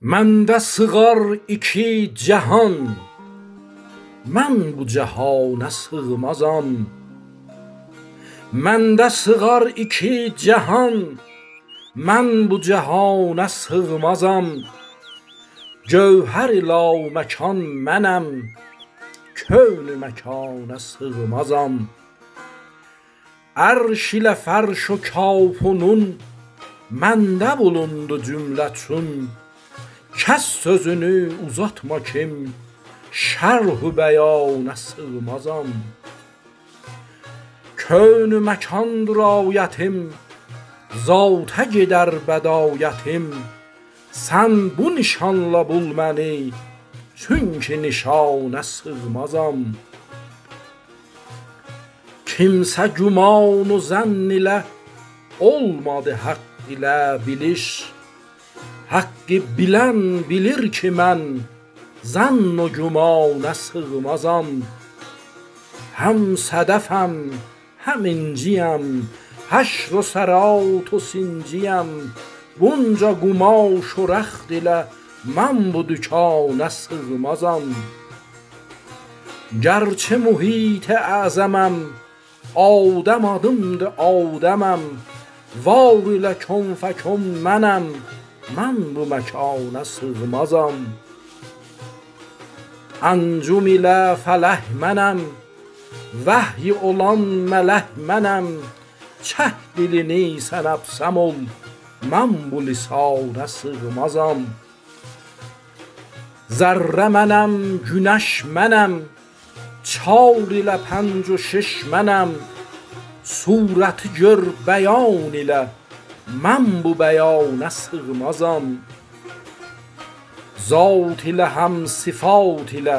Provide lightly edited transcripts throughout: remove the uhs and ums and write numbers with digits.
Məndə sığar iki cahan, mən bu cahana sığmazam. Məndə sığar iki cahan, mən bu cahana sığmazam. Gövhər ilə məkan mənəm, könü məkana sığmazam. Ərş ilə fərş o kafunun, məndə bulundu cümlətün. Kəs sözünü uzatma kim, şərh-ü bəyana sığmazam. Könü məkandır ayətim, zata gedər bədayətim. Sən bu nişanla bul məni, çünki nişana sığmazam. Kimsə güman-u zənn ilə olmadı haqq ilə biliş. Haqqı bilən bilir ki mən zənn o gümana sığmazam. Həm sədəfəm, həm inciyəm, həşr o sərat o sinciyəm. Bunca qumaş o rəxt ilə mən bu dükana sığmazam. Gərçi mühit-i əzəməm, Adəm adımdır Adəməm. Var ilə kön fəkun mənəm, mən bu məkana sığmazam. Əncüm ilə fələh mənəm, vəhy olan mələh mənəm. Çəh dilini sən əbsəm ol, mən bu lisana sığmazam. Zərrə mənəm, günəş mənəm, çar ilə pənc و şiş mənəm. Surəti gör bəyan ilə, mən bu bəyana sığmazam. Zat ilə həm sifat ilə,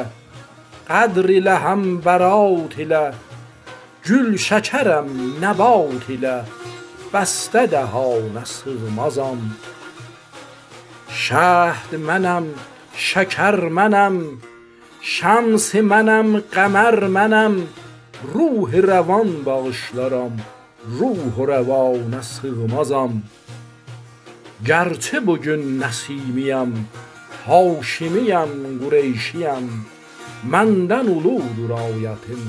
qədr ilə həm bərat ilə. Gül şəkərəm nəbat ilə, bəstə dəhana sığmazam. Şəhd mənəm, şəkər mənəm, şəms mənəm, qəmər mənəm. Ruh rəvan bağışlaram, ruh rəvana sığmazam. Gərçi bugün nəsimiyəm, haşimiyəm, qureyşiyəm. Məndən uludur ayətim,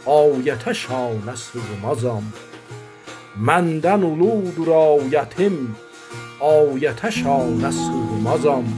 ayətə şana sığmazam. Məndən uludur ayətim, ayətə şana sığmazam.